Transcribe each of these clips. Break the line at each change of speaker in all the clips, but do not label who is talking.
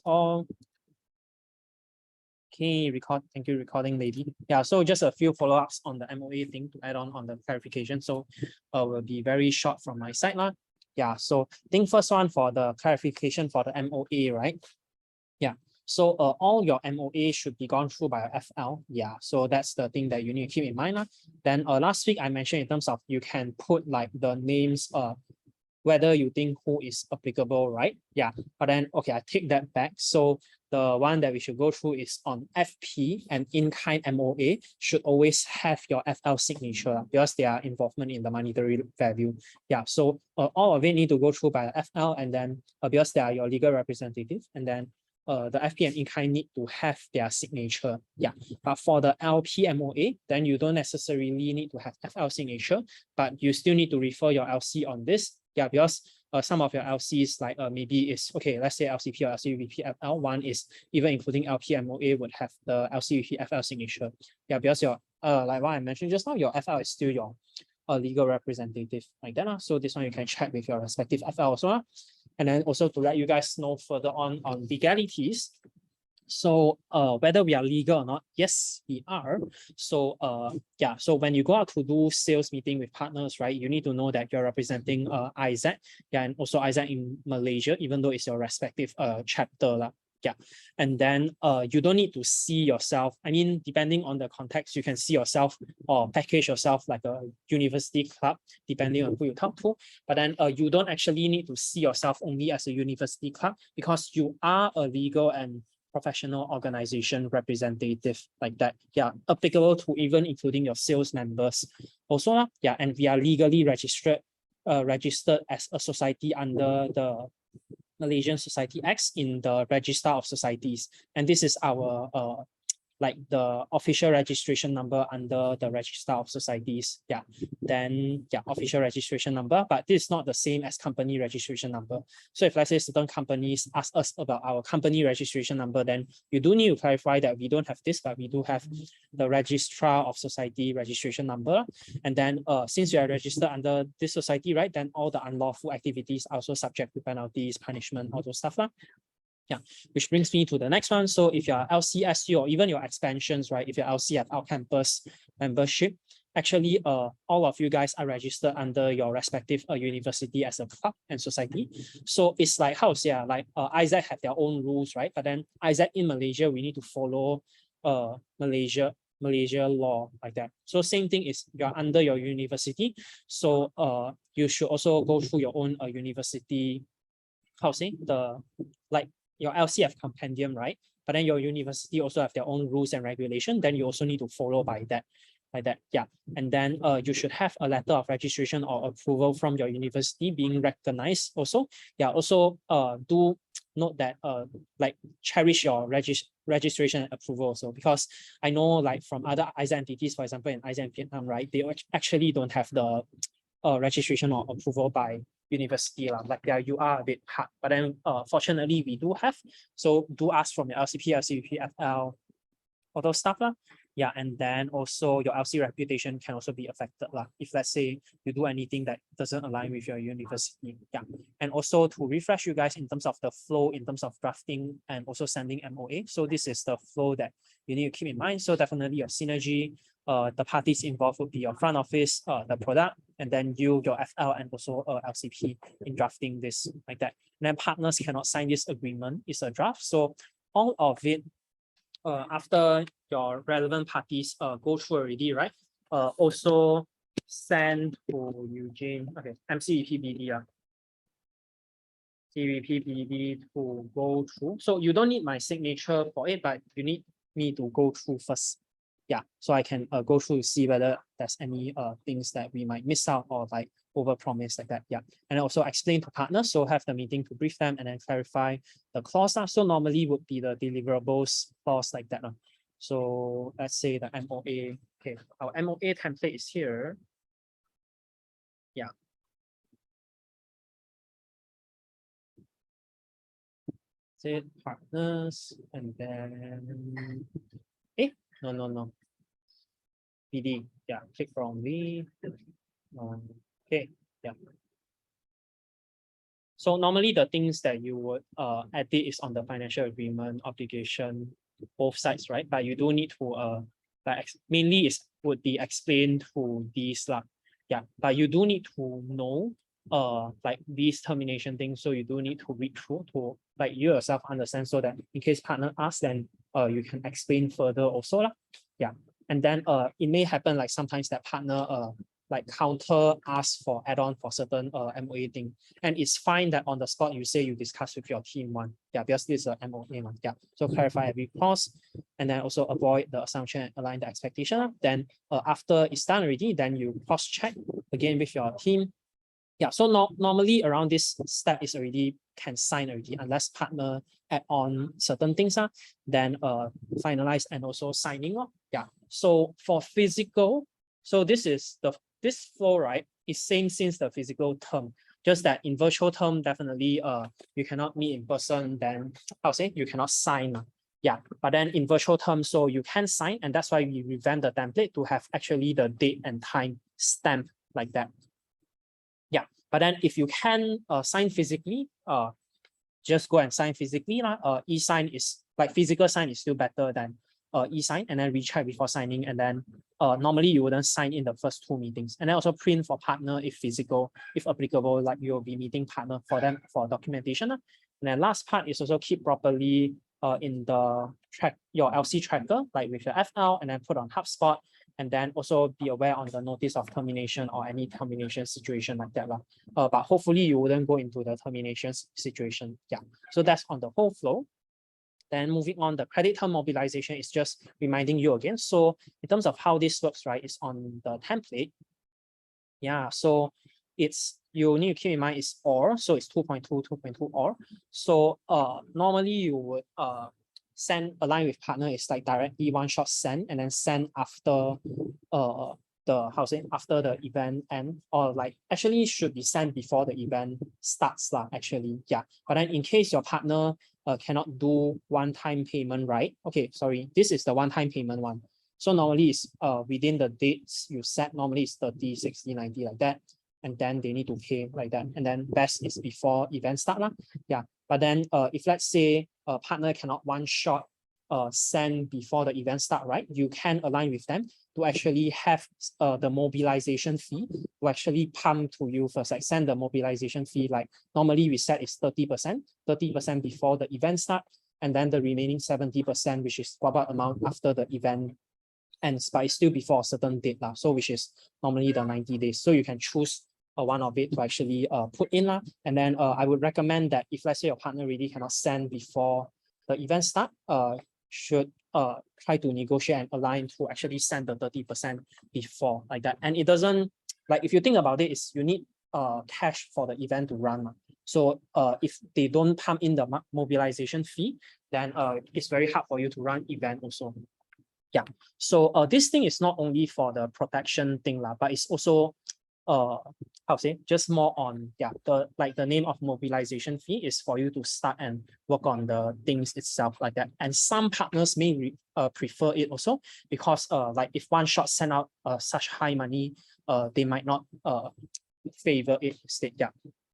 all. Okay, thank you, recording lady. Yeah, so just a few follow-ups on the MOA thing to add on the clarification. So will be very short from my side lah. Yeah, so I think first one for the clarification for the MOA, right? Yeah, so all your MOA should be gone through by a FL. Yeah, so that's the thing that you need to keep in mind lah. Then last week I mentioned in terms of you can put like the names whether you think who is applicable, right? Yeah, but then, okay, I take that back. So the one that we should go through is on FP and in-kind MOA should always have your FL signature because they are involvement in the monetary value. Yeah, so all of it need to go through by the FL and then because they are your legal representative, and then the FP and in-kind need to have their signature. Yeah, but for the LP MOA, then you don't necessarily need to have FL signature, but you still need to refer your LC on this. Yeah, because some of your LCs like maybe is okay, let's say LCP or LCVP FL, one is even including LP MOA would have the LCVP FL signature. Yeah, because your like what I mentioned just now, your FL is still your legal representative like that. So this one you can check with your respective FL also. And then also to let you guys know further on legalities. So whether we are legal or not, yes, we are. So yeah, so when you go out to do sales meeting with partners, right, you need to know that you're representing IZ, yeah, and also IZ in Malaysia, even though it's your respective chapter. Yeah, and then you don't need to see yourself. I mean, depending on the context, you can see yourself or package yourself like a university club, depending on who you talk to. But then you don't actually need to see yourself only as a university club because you are a legal and professional organization representative like that. Yeah, applicable to even including your sales members. Also, yeah, and we are legally registered as a society under the Malaysian Society Acts in the Register of Societies. And this is our like the official registration number under the Register of Societies. Yeah, then yeah, official registration number, but this is not the same as company registration number. So if let's say certain companies ask us about our company registration number, then you do need to clarify that we don't have this, but we do have the Registrar of Society registration number. And then since you are registered under this society, right, then all the unlawful activities are also subject to penalties, punishment, all those stuff. Yeah, which brings me to the next one. So if you're LCSU or even your expansions, right, if you're LC have out campus membership, actually all of you guys are registered under your respective university as a club and society. So it's like how to say like ISAC have their own rules, right? But then ISAC in Malaysia, we need to follow Malaysia law like that. So same thing is you're under your university. So you should also go through your own university, how to say, the like your LCF compendium, right? But then your university also have their own rules and regulation. Then you also need to follow by that, like that. Yeah. And then you should have a letter of registration or approval from your university being recognized also. Yeah. Also do note that like cherish your registration and approval also, because I know like from other ISA entities, for example, in ISA in Vietnam, right, they actually don't have the registration or approval by university like yeah, you are a bit hard, but then fortunately we do have. So do ask from your LCP, LCP, FL, all those stuff yeah, and then also your LC reputation can also be affected if let's say you do anything that doesn't align with your university. Yeah, and also to refresh you guys in terms of the flow, in terms of drafting and also sending MOA. So this is the flow that you need to keep in mind. So definitely your synergy, the parties involved would be your front office, the product, and then you, your FL, and also LCP in drafting this like that. And then partners cannot sign this agreement. It's a draft. So all of it, after your relevant parties go through already, right? Also send to Eugene. Okay, MCEPBD. CVPBD to go through. So you don't need my signature for it, but you need me to go through first. Yeah, so I can go through to see whether there's any things that we might miss out or like over promise like that. Yeah, and also explain to partners. So have the meeting to brief them and then clarify the clause. So normally would be the deliverables clause like that. So let's say the MOA. Okay, our MOA template is here. Yeah. Say partners and then no. PD, yeah, click from V. Okay, yeah. So normally the things that you would edit is on the financial agreement obligation, both sides, right? But you do need to like mainly is would be explained through these lah. Yeah, but you do need to know like these termination things. So you do need to read through to like you yourself understand so that in case partner asks, then you can explain further also lah. Yeah. And then it may happen like sometimes that partner like counter ask for add-on for certain MOA thing. And it's fine that on the spot you say you discuss with your team one. Yeah, because this is a MOA one. Yeah. So clarify every clause and then also avoid the assumption and align the expectation. Then after it's done already, then you cross-check again with your team. Yeah, so normally around this step is already can sign already unless partner add on certain things, then finalize and also signing. Yeah, so for physical, so this flow, right, is same since the physical term, just that in virtual term, definitely you cannot meet in person, then I'll say you cannot sign. Yeah, but then in virtual terms, so you can sign, and that's why we revamp the template to have actually the date and time stamp like that. Yeah, but then if you can sign physically, just go and sign physically. E-sign is like physical sign is still better than e-sign, and then recheck before signing. And then normally you wouldn't sign in the first 2 meetings. And then also print for partner if physical, if applicable, like you'll be meeting partner for them for documentation. And then last part is also keep properly in the track your LC tracker, like with your FL, and then put on HubSpot. And then also be aware on the notice of termination or any termination situation like that. But hopefully you wouldn't go into the termination situation. Yeah, so that's on the whole flow. Then moving on, the credit term mobilization is just reminding you again. So in terms of how this works, right, it's on the template. Yeah, so it's you need to keep in mind it's OR, so it's 2.2, 2.2 OR. So normally you would send align with partner is like directly one shot send and then send after after the event end, or like actually should be sent before the event starts actually. Yeah, but then in case your partner cannot do one-time payment, right? Okay, sorry, this is the one-time payment one. So normally it's within the dates you set, normally it's 30, 60, 90 like that. And then they need to pay like that. And then best is before event start. Yeah. But then if let's say a partner cannot one shot send before the event start, right? You can align with them to actually have the mobilization fee to actually pump to you first, like send the mobilization fee. Like normally we set is 30%, 30% before the event start, and then the remaining 70%, which is what amount after the event ends, but it's still before a certain date, so which is normally the 90 days. So you can choose one of it to actually put in. And then I would recommend that if let's say your partner really cannot send before the event start, should try to negotiate and align to actually send the 30% before like that. And it doesn't, like if you think about it, is you need cash for the event to run. So if they don't pump in the mobilization fee, then it's very hard for you to run event also. Yeah, so this thing is not only for the protection thing, but it's also how to say, just more on, yeah, the name of mobilization fee is for you to start and work on the things itself like that. And some partners may prefer it also because like if one shot send out such high money, they might not favor it instead. Yeah,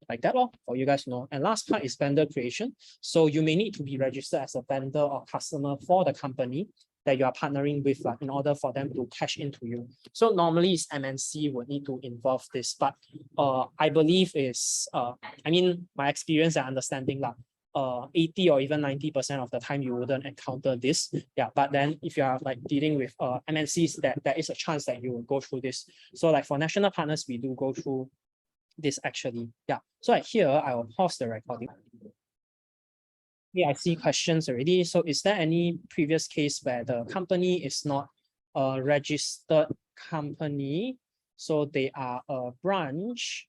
like that for you guys to know. And last part is vendor creation. So you may need to be registered as a vendor or customer for the company that you are partnering with in order for them to cash into you. So normally it's MNC would need to involve this, but I believe is, I mean, my experience and understanding 80 or even 90% of the time you wouldn't encounter this. Yeah, but then if you are like dealing with MNCs, that there is a chance that you will go through this. So like for national partners, we do go through this actually. Yeah, so like here, I will pause the recording. Yeah, I see questions already. So is there any previous case where the company is not a registered company, so they are a branch?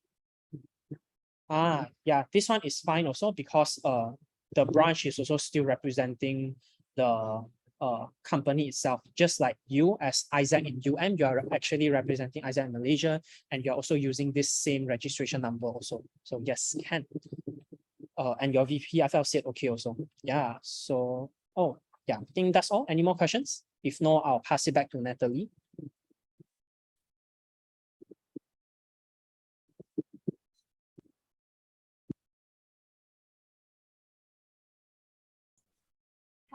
Yeah, this one is fine also because the branch is also still representing the company itself. Just like you as Isaac in UM, you are actually representing Isaac in Malaysia, and you're also using this same registration number also. So yes, can. And your VPFL said okay also. Yeah, so, oh, yeah, I think that's all. Any more questions? If no, I'll pass it back to Natalie.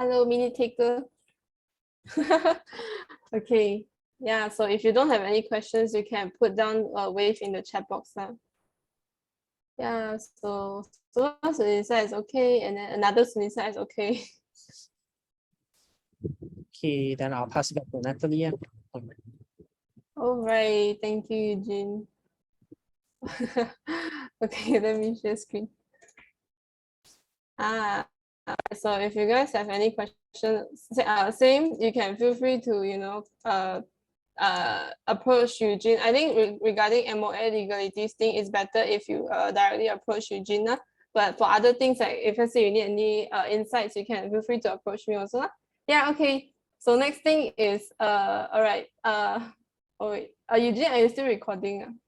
Hello, mini taker. Okay. Yeah, so if you don't have any questions, you can put down a wave in the chat box now. Yeah, so Sunisa is okay, and then another Sunisa is okay.
Okay, then I'll pass it back to Natalie.
All right, thank you, Eugene. Okay, let me share screen. So if you guys have any questions, same, you can feel free to, approach Eugene. I think regarding MOA legalities thing, it's better if you directly approach Eugene. But for other things, like if let's say you need any insights, you can feel free to approach me also. Yeah, okay. So next thing is all right. Oh wait, Eugene, are you still recording?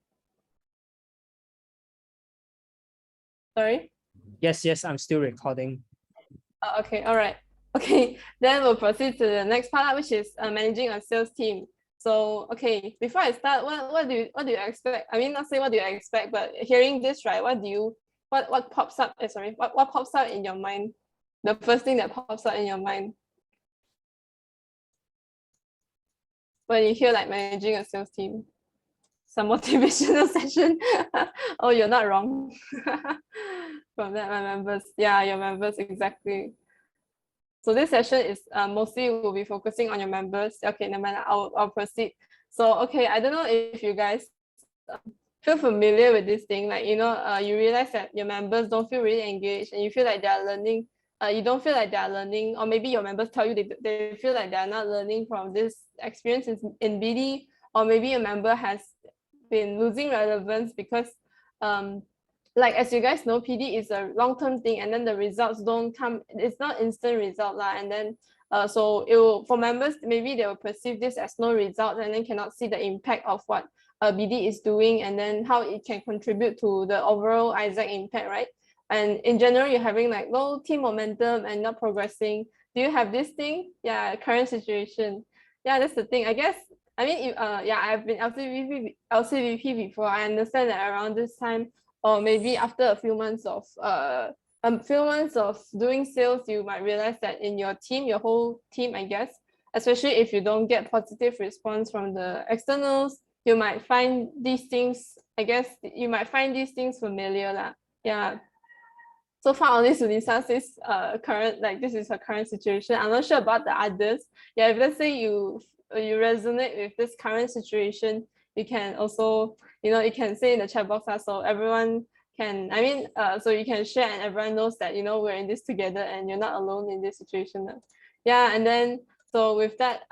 Sorry.
Yes, I'm still recording.
Okay, all right. Okay, then we'll proceed to the next part, which is managing a sales team. So, okay, before I start, what do you expect? I mean, not say what do you expect, but hearing this, right? What pops up? Sorry, what pops up in your mind? The first thing that pops up in your mind when you hear like managing a sales team, some motivational session. Oh, you're not wrong. From that, my members, yeah, your members exactly. So this session is mostly will be focusing on your members. Okay, never mind, I'll proceed. So, okay, I don't know if you guys feel familiar with this thing, like, you realize that your members don't feel really engaged and you feel like they're learning, you don't feel like they're learning, or maybe your members tell you they feel like they're not learning from this experience in BD, or maybe a member has been losing relevance because like as you guys know, PD is a long-term thing, and then the results don't come, it's not instant result lah, and then so it will, for members, maybe they will perceive this as no result and then cannot see the impact of what BD is doing and then how it can contribute to the overall Isaac impact, right? And in general, you're having like low team momentum and not progressing. Do you have this thing? Yeah, current situation. Yeah, that's the thing. I guess, I mean, yeah, I've been LCVP before. I understand that around this time, or maybe after a few months of doing sales, you might realize that in your team, your whole team, I guess, especially if you don't get positive response from the externals, you might find these things, I guess you might find these things familiar lah. Yeah. So far only Sunisa says current, like this is her current situation. I'm not sure about the others. Yeah, if let's say you resonate with this current situation, you can also, you can say in the chat box so everyone can, I mean, so you can share and everyone knows that, we're in this together and you're not alone in this situation. Yeah, and then, so with that,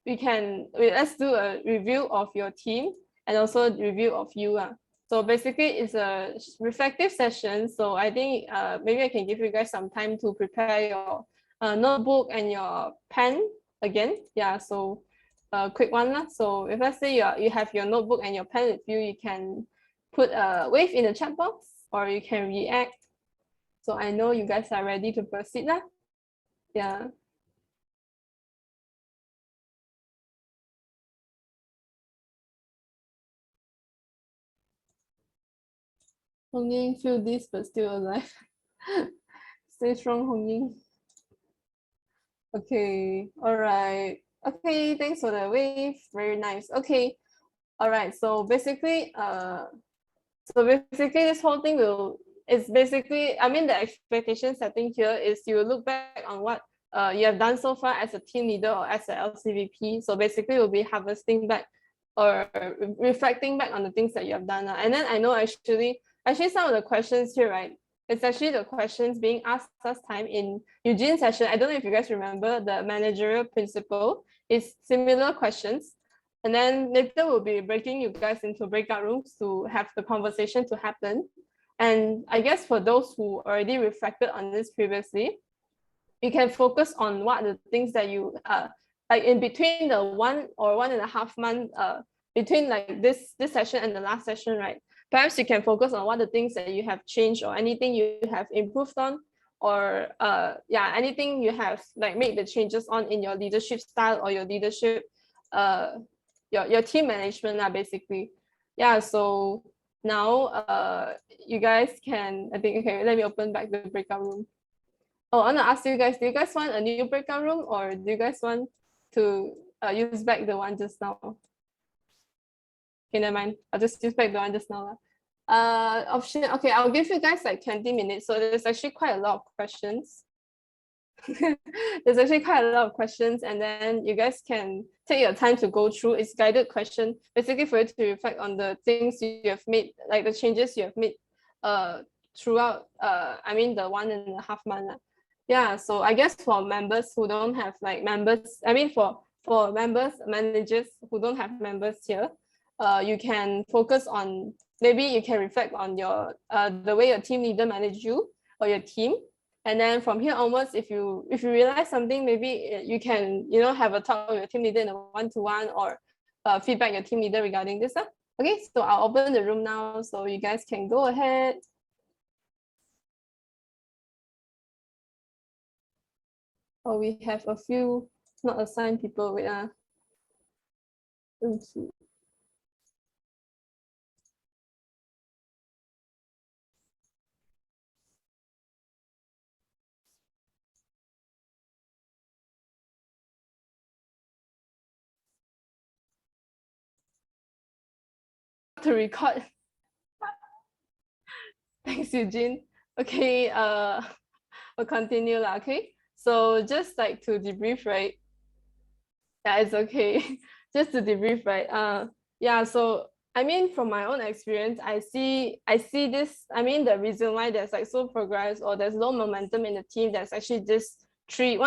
let's do a review of your team and also a review of you. So basically it's a reflective session. So I think maybe I can give you guys some time to prepare your notebook and your pen again. Yeah, so a quick one. So if let's say you have your notebook and your pen with you, you can put a wave in the chat box or you can react. So I know you guys are ready to proceed now. Yeah. Hong Ying, feel this but still alive. Stay strong, Hong Ying. Okay, all right. Okay, thanks for the wave. Very nice. Okay, all right. So basically, this whole thing is basically, I mean, the expectation setting here is you look back on what you have done so far as a team leader or as a LCVP. So basically, you'll be harvesting back or reflecting back on the things that you have done. And then I know actually some of the questions here, right? It's actually the questions being asked last time in Eugene's session. I don't know if you guys remember the managerial principle. It's similar questions. And then later we'll be breaking you guys into breakout rooms to have the conversation to happen. And I guess for those who already reflected on this previously, you can focus on what are the things that you like in between the 1 or 1.5 month between like this session and the last session, right? Perhaps you can focus on what the things that you have changed or anything you have improved on, or yeah, anything you have like made the changes on in your leadership style or your leadership your team management basically. Yeah, so now you guys can, I think, okay, let me open back the breakout room. Oh, I want to ask you guys, do you guys want a new breakout room, or do you guys want to use back the one just now? Okay, never mind. I'll just use back the one just now. Option, okay, I'll give you guys like 20 minutes. So there's actually quite a lot of questions. There's actually quite a lot of questions, and then you guys can take your time to go through. It's guided question, basically for you to reflect on the things you have made, like the changes you have made throughout I mean the 1.5 months. Yeah, so I guess for members who don't have like members, I mean for members, managers who don't have members here, you can focus on, maybe you can reflect on your the way your team leader manage you or your team. And then from here onwards, if you realize something, maybe you can, you know, have a talk with your team leader in a one-to-one, or feedback your team leader regarding this. Okay, so I'll open the room now, so you guys can go ahead. Oh, we have a few not assigned people. Wait, let's see. To record. Thanks, Eugene. Okay, we'll continue lah. Okay, so just like to debrief, right? Yeah, it's okay. Just to debrief, right? Yeah, so I mean, from my own experience, I see this. I mean, the reason why there's like slow progress or there's low momentum in the team, there's actually these three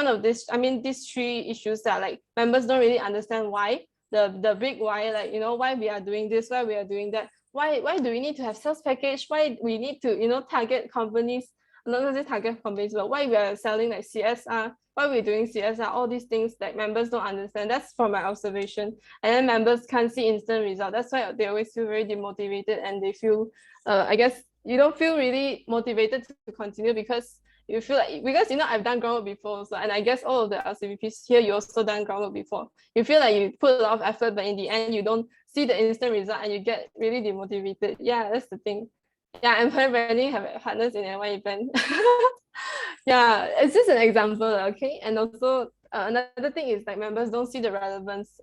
issues that like members don't really understand why. The big why, like, you know, why we are doing this, why we are doing that, why do we need to have sales package, why we need to, you know, target companies, not just target companies, but why we are selling like CSR, why we're doing CSR, all these things that members don't understand. That's from my observation. And then members can't see instant result. That's why they always feel very demotivated, and they feel, I guess, you don't feel really motivated to continue, because you feel like, because you know, I've done groundwork before, so, and I guess all of the LCVPs here, you also done groundwork before. You feel like you put a lot of effort, but in the end, you don't see the instant result, and you get really demotivated. Yeah, that's the thing. Yeah, I'm planning have partners in one event. Yeah, it's just an example, okay? And also another thing is like members don't see the relevance.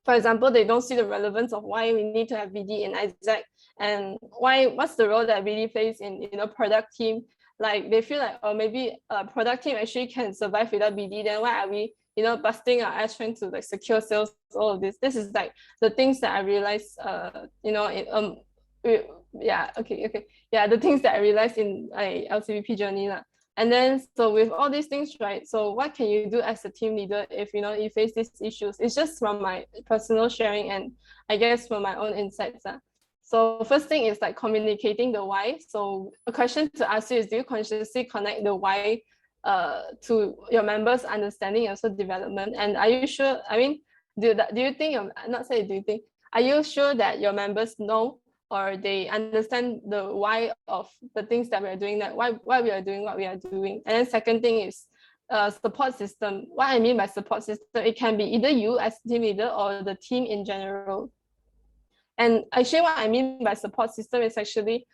For example, they don't see the relevance of why we need to have BD in Isaac, and what's the role that BD plays in, you know, product team. Like they feel like, oh, maybe a product team actually can survive without BD, then why are we, you know, busting our ass trying to like secure sales, all of this. This is like the things that I realized, you know, yeah, okay. Yeah, the things that I realized in my LCVP journey lah. And then, so with all these things, right? So what can you do as a team leader if, you know, you face these issues? It's just from my personal sharing, and I guess from my own insights. So first thing is like communicating the why. So a question to ask you is, do you consciously connect the why to your members' understanding and also development? And are you sure, I mean, do you think, are you sure that your members know, or they understand the why of the things that we are doing, that why we are doing what we are doing? And then second thing is support system. What I mean by support system, it can be either you as team leader or the team in general. And actually what I mean by support system is actually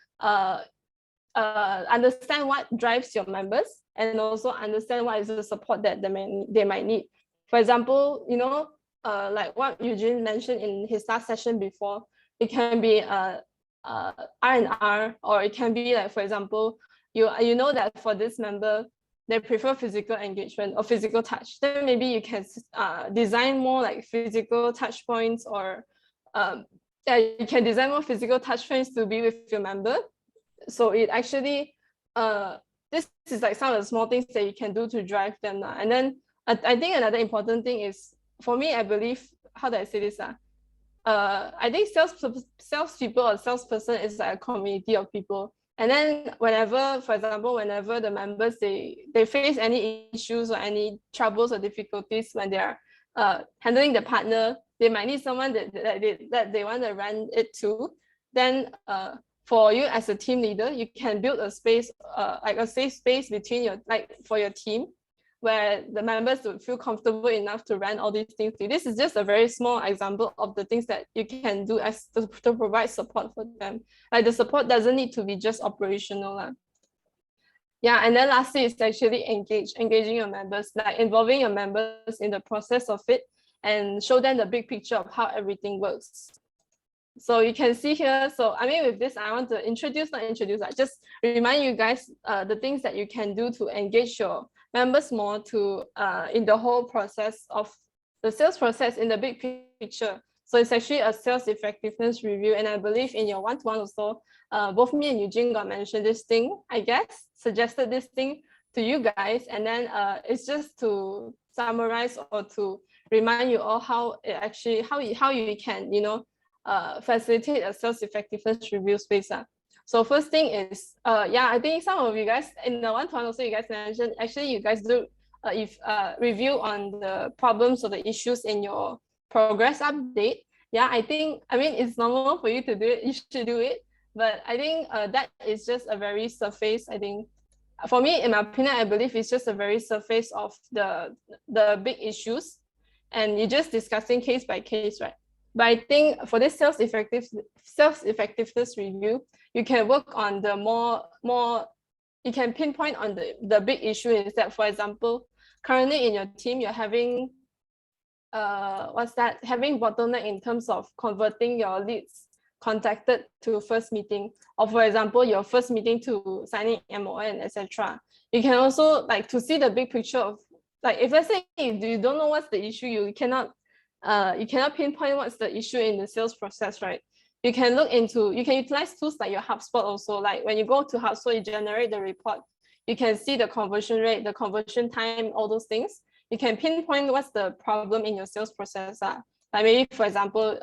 understand what drives your members, and also understand what is the support that they might need. For example, you know, like what Eugene mentioned in his last session before, it can be R&R, or it can be like, for example, you know that for this member, they prefer physical engagement or physical touch. Then maybe you can design more like physical touch points, or yeah, you can design more physical touch points to be with your member. So it actually, this is like some of the small things that you can do to drive them. And then I think another important thing is, for me, I believe, how do I say this? I think salespeople or salesperson is like a community of people. And then whenever, for example, whenever the members, they face any issues or any troubles or difficulties when they are handling the partner, they might need someone that they want to run it to. Then for you as a team leader, you can build a space, like a safe space between your, like for your team, where the members would feel comfortable enough to run all these things. This is just a very small example of the things that you can do as to provide support for them. Like the support doesn't need to be just operational. Yeah, and then lastly is actually engaging your members, like involving your members in the process of it and show them the big picture of how everything works. So you can see here, so I mean with this, I want to not just remind you guys the things that you can do to engage your members more to in the whole process of the sales process in the big picture. So it's actually a sales effectiveness review, and I believe in your one-to-one also, both me and Eugene got mentioned this thing, I guess, suggested this thing to you guys, and then it's just to summarize or to remind you all how it actually how you can, you know, facilitate a sales effectiveness review space. So first thing is, yeah, I think some of you guys in the one-to-one also you guys mentioned, actually you guys do review on the problems or the issues in your progress update. Yeah, I think, I mean, it's normal for you to do it, you should do it. But I think that is just a very surface, I think, for me, in my opinion, I believe it's just a very surface of the big issues. And you're just discussing case by case, right? But I think for this sales effectiveness review, you can work on the more you can pinpoint on the big issue instead. For example, currently in your team, you're having having bottleneck in terms of converting your leads contacted to first meeting, or for example your first meeting to signing MON, etc. You can also, like, to see the big picture of, like, if let's say you don't know what's the issue, you cannot pinpoint what's the issue in the sales process, right? You can utilize tools like your HubSpot also. Like when you go to HubSpot, you generate the report, you can see the conversion rate, the conversion time, all those things. You can pinpoint what's the problem in your sales process. Like maybe, for example,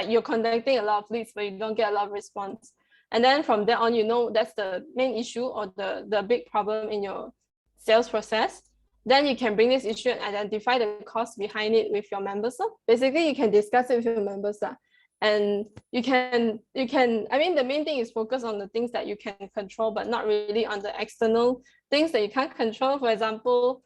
you're conducting a lot of leads, but you don't get a lot of response. And then from there on, you know that's the main issue or the big problem in your sales process. Then you can bring this issue and identify the cause behind it with your members. So basically, you can discuss it with your members. And you can, I mean, the main thing is focus on the things that you can control, but not really on the external things that you can't control. For example,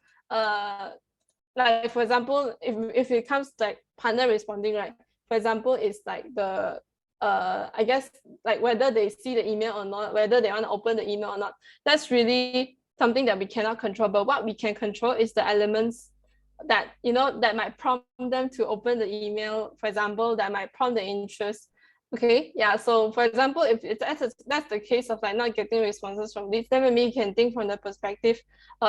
if it comes to like partner responding, right? For example, it's like the I guess like whether they see the email or not, whether they want to open the email or not. That's really something that we cannot control. But what we can control is the elements that, you know, that might prompt them to open the email. For example, that might prompt the interest. Okay, yeah. So for example, if that's the case of like not getting responses from leads, then maybe you can think from the perspective,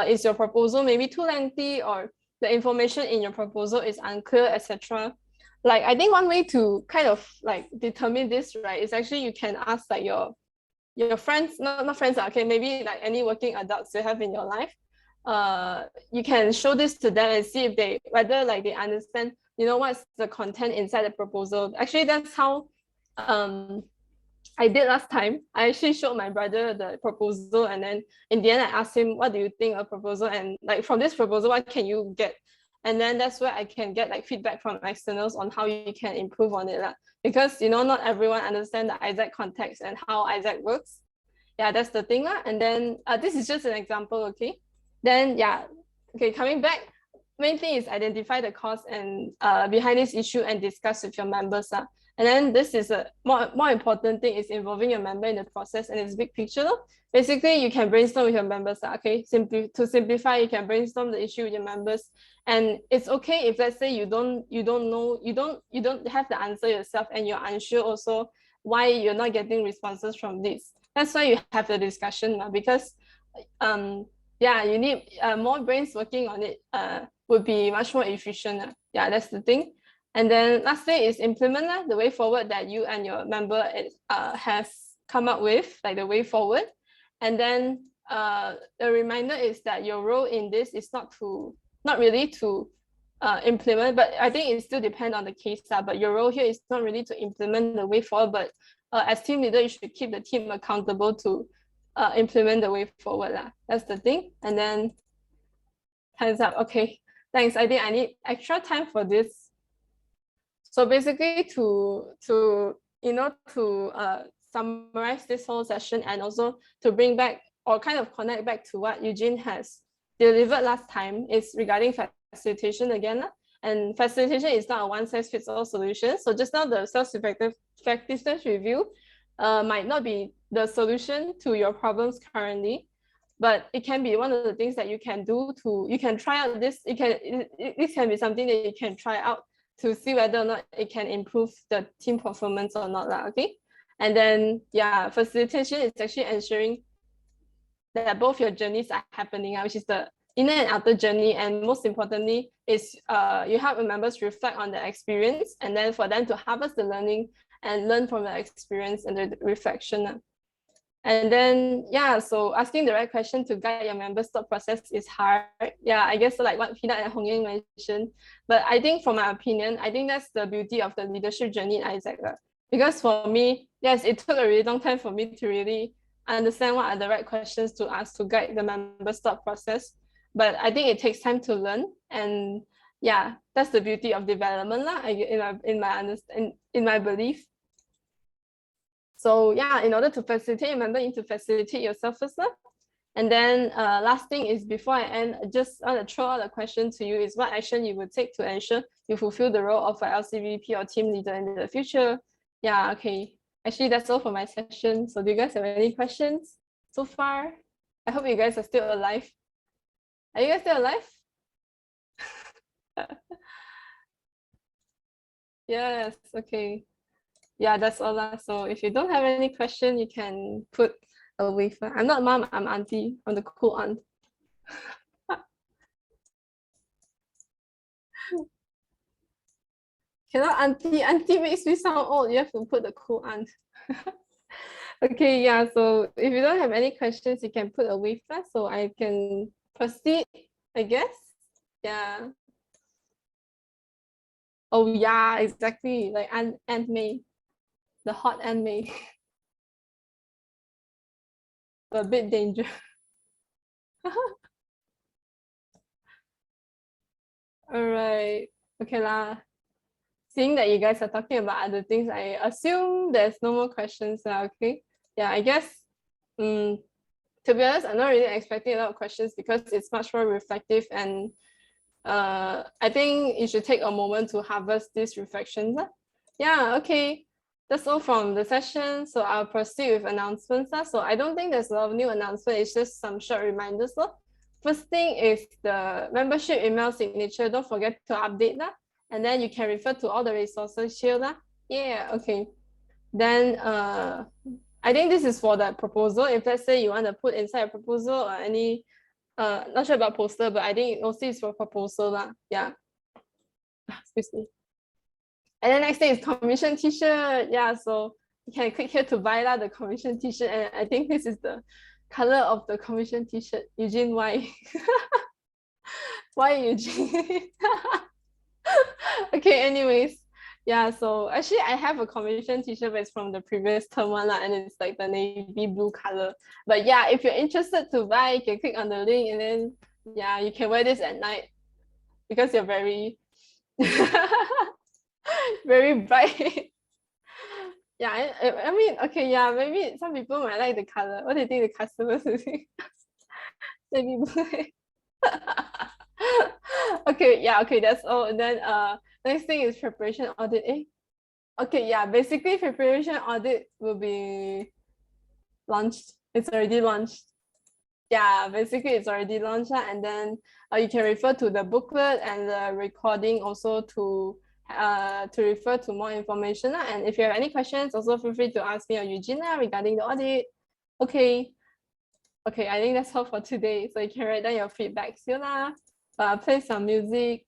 is your proposal maybe too lengthy, or the information in your proposal is unclear, etc. Like I think one way to kind of like determine this, right, is actually you can ask like your friends, not friends, okay, maybe like any working adults you have in your life. You can show this to them and see if whether like they understand, you know, what's the content inside the proposal. Actually, that's how I did last time. I actually showed my brother the proposal, and then in the end I asked him, what do you think of proposal, and like from this proposal, what can you get? And then that's where I can get like feedback from externals on how you can improve on it. Because, you know, not everyone understands the Isaac context and how Isaac works. Yeah, that's the thing. And then this is just an example, okay? Then yeah, okay, coming back, main thing is identify the cause and behind this issue and discuss with your members. And then this is a more important thing, is involving your member in the process and its big picture. Basically, you can brainstorm with your members. Okay, to simplify, you can brainstorm the issue with your members, and it's okay if, let's say, you don't have the answer yourself and you're unsure also why you're not getting responses from this. That's why you have the discussion, because yeah, you need more brains working on it would be much more efficient. Yeah, that's the thing. And then lastly is implement the way forward that you and your member has come up with, like the way forward. And then the reminder is that your role in this is not really to implement, but I think it still depends on the case. But your role here is not really to implement the way forward, but as team leader, you should keep the team accountable to implement the way forward. That's the thing. And then time's up. Okay, thanks. I think I need extra time for this. So basically, to summarize this whole session, and also to bring back or kind of connect back to what Eugene has delivered last time, is regarding facilitation again. And facilitation is not a one-size-fits-all solution. So just now, the self-effectiveness review might not be the solution to your problems currently, but it can be one of the things that you can do you can try out this, this can be something that you can try out to see whether or not it can improve the team performance or not, okay? And then, yeah, facilitation is actually ensuring that both your journeys are happening, which is the inner and outer journey. And most importantly is you help your members reflect on the experience, and then for them to harvest the learning and learn from the experience and the reflection. And then, yeah, so asking the right question to guide your members' thought process is hard. Yeah, I guess like what Peanut and Hong Yang mentioned. But I think from my opinion, I think that's the beauty of the leadership journey in Isaac. Because for me, yes, it took a really long time for me to really understand what are the right questions to ask to guide the members' thought process. But I think it takes time to learn. And yeah, that's the beauty of development in my belief. So yeah, in order to facilitate, remember you need to facilitate yourself first. And then last thing is, before I end, I just want to throw out a question to you is what action you would take to ensure you fulfill the role of an LCVP or team leader in the future? Yeah, okay. Actually, that's all for my session. So do you guys have any questions so far? I hope you guys are still alive. Are you guys still alive? Yes, okay. Yeah, that's all. So if you don't have any question, you can put a wave. I'm not mom, I'm auntie. I'm the cool aunt. Cannot auntie. Auntie makes me sound old. You have to put the cool aunt. Okay, yeah. So if you don't have any questions, you can put a wave first so I can proceed, I guess. Yeah. Oh yeah, exactly. Like Aunt May. The hot Aunt May. A bit dangerous. All right. Okay lah. Seeing that you guys are talking about other things, I assume there's no more questions now, okay? Yeah, I guess, to be honest, I'm not really expecting a lot of questions because it's much more reflective, and I think you should take a moment to harvest these reflections. Yeah, okay. That's all from the session. So I'll proceed with announcements. So I don't think there's a lot of new announcements. It's just some short reminders. First thing is the membership email signature. Don't forget to update that. And then you can refer to all the resources here. Yeah, okay. Then I think this is for the proposal. If let's say you want to put inside a proposal or any, not sure about poster, but I think mostly it's for proposal. Yeah. Excuse me. And then next thing is commission t-shirt. Yeah, so you can click here to buy the commission t-shirt. And I think this is the color of the commission t-shirt. Eugene, why? Why Eugene? Okay, anyways. Yeah, so actually I have a commission t-shirt, but it's from the previous term one, and it's like the navy blue color. But yeah, if you're interested to buy, you can click on the link, and then yeah, you can wear this at night because you're very very bright. Yeah, I mean, okay, yeah, maybe some people might like the color. What do you think the customers will think? Maybe blue. Okay, yeah, okay, that's all. And then next thing is preparation audit. Okay, yeah, basically preparation audit will be launched. It's already launched. Yeah, basically it's already launched, and then you can refer to the booklet and the recording also to refer to more information. And if you have any questions, also feel free to ask me or Eugene regarding the audit. Okay, I think that's all for today. So you can write down your feedbacks here. Play some music.